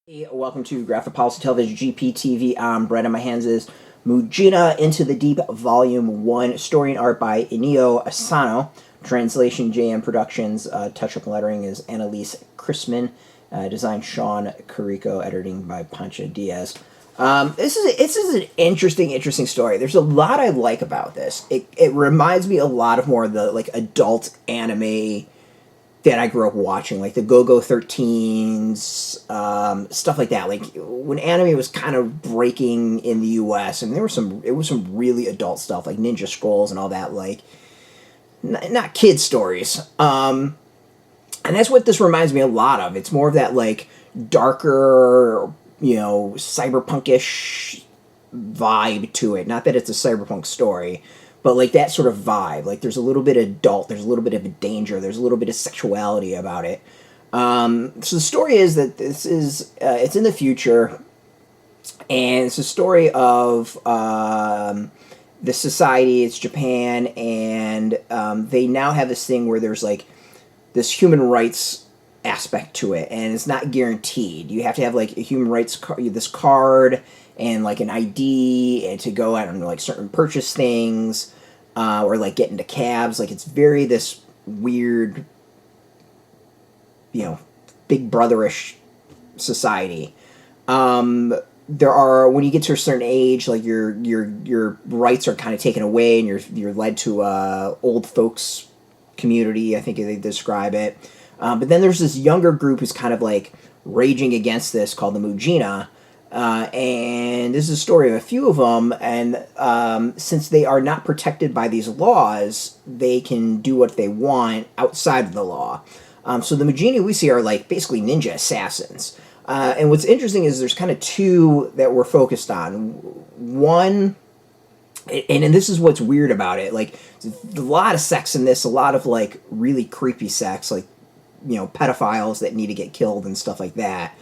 Hey, welcome to Graphic Policy Television GPTV. I'm Brett, and my hands is Mujina Into the Deep, Volume 1, story and art by Inio Asano. Translation JM Productions. Touch-up and lettering is Annaliesse Christman. Design Sean Carrico. Editing by Pancha Diaz. This is an interesting story. There's a lot I like about this. It reminds me a lot of more of the adult anime that I grew up watching, like the Go-Go 13s, stuff like that. Like when anime was kind of breaking in the U.S. and it was some really adult stuff, like Ninja Scrolls and all that, like not kid stories. And that's what this reminds me a lot of. It's more of that like darker, cyberpunkish vibe to it. Not that it's a cyberpunk story, but like that sort of vibe. Like there's a little bit of adult, there's a little bit of a danger, there's a little bit of sexuality about it. So the story is that this is it's in the future, and it's a story of the society. It's Japan, and they now have this thing where there's like this human rights aspect to it, and it's not guaranteed. You have to have like a human rights this card and like an ID and to go, I don't know, like certain purchase things, or like get into cabs. Like it's very this weird, big brotherish society. There are, when you get to a certain age, like your rights are kind of taken away, and you're led to old folks community, I think they describe it. But then there's this younger group who's kind of like raging against this, called the Mujina. And this is a story of a few of them, and since they are not protected by these laws, they can do what they want outside of the law. So the Mujina we see are like basically ninja assassins. And what's interesting is there's kind of two that we're focused on. One, and this is what's weird about it, like a lot of sex in this, a lot of like really creepy sex, like pedophiles that need to get killed and stuff like that.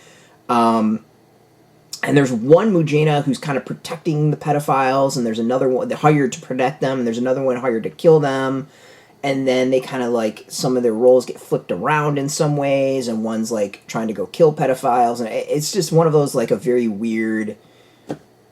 And there's one Mujina who's kind of protecting the pedophiles, and there's another one hired to protect them, and there's another one hired to kill them. And then they kind of like, some of their roles get flipped around in some ways, and one's like trying to go kill pedophiles. And it's just one of those, like a very weird,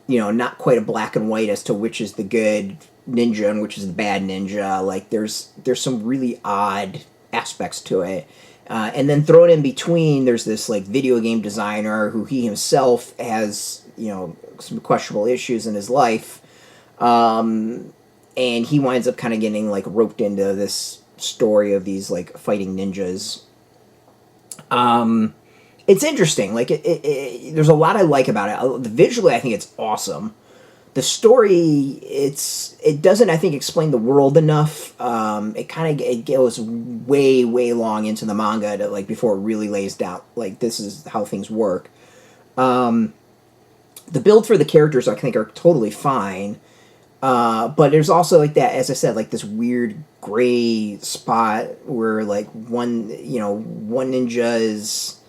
not quite a black and white as to which is the good ninja and which is the bad ninja. Like there's some really odd aspects to it. And then thrown in between, there's this like video game designer who he himself has, some questionable issues in his life. And he winds up kind of getting like roped into this story of these like fighting ninjas. It's interesting. Like there's a lot I like about it. Visually, I think it's awesome. The story, it doesn't, I think, explain the world enough. It goes way long into the manga to, like, before it really lays down, like, this is how things work. The build for the characters, I think, are totally fine. But there's also, like, that, as I said, like, this weird gray spot where, like, one ninja is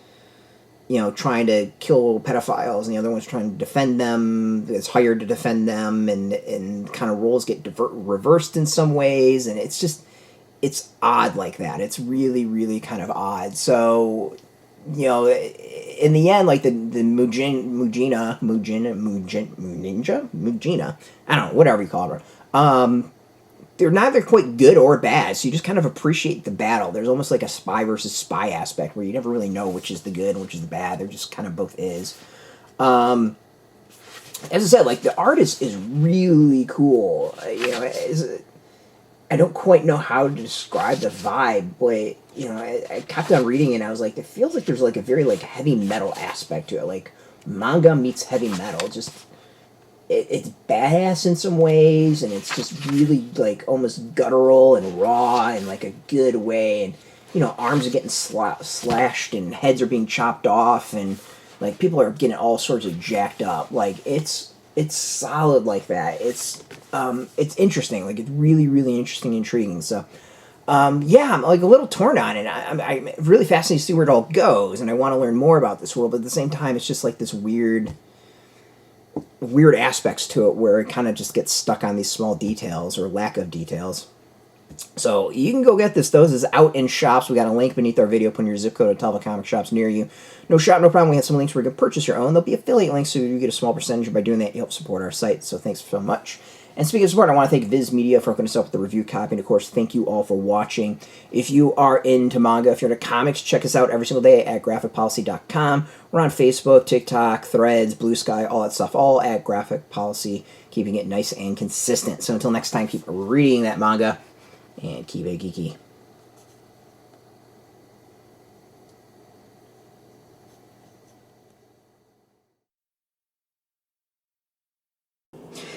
trying to kill pedophiles, and the other one's trying to defend them, is hired to defend them, and kind of roles get reversed in some ways, and it's odd like that. It's really kind of odd. So, in the end, like the Mujina, I don't know, whatever you call her, they're neither quite good or bad, so you just kind of appreciate the battle. There's almost like a spy versus spy aspect where you never really know which is the good and which is the bad. They're just kind of both is. As I said, like the art is really cool. I don't quite know how to describe the vibe, but I kept on reading it and I was like, it feels like there's like a very like heavy metal aspect to it, like manga meets heavy metal. Just it's badass in some ways, and it's just really like almost guttural and raw in like a good way, and arms are getting slashed and heads are being chopped off, and like people are getting all sorts of jacked up. Like it's solid like that. It's interesting. Like it's really interesting, intriguing. So yeah, I'm like a little torn on it. I'm really fascinated to see where it all goes, and I want to learn more about this world, but at the same time it's just like this weird aspects to it where it kind of just gets stuck on these small details or lack of details. So you can go get this. Those is out in shops. We got a link beneath our video. Put in your zip code to tell the comic shops near you. No shop, no problem. We have some links where you can purchase your own. There'll be affiliate links, so you get a small percentage. By doing that, you help support our site. So thanks so much. And speaking of support, I want to thank Viz Media for hooking us up with the review copy. And of course, thank you all for watching. If you are into manga, if you're into comics, check us out every single day at graphicpolicy.com. We're on Facebook, TikTok, Threads, Blue Sky, all that stuff, all at Graphic Policy, keeping it nice and consistent. So until next time, keep reading that manga and keep it geeky.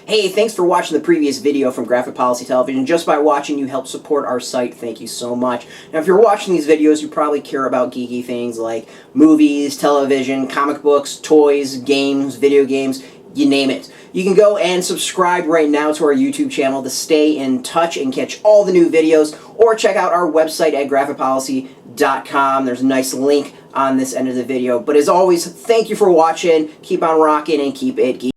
Hey, thanks for watching the previous video from Graphic Policy Television. Just by watching, you help support our site. Thank you so much. Now, if you're watching these videos, you probably care about geeky things like movies, television, comic books, toys, games, video games, you name it. You can go and subscribe right now to our YouTube channel to stay in touch and catch all the new videos, or check out our website at graphicpolicy.com. There's a nice link on this end of the video. But as always, thank you for watching. Keep on rocking and keep it geeky.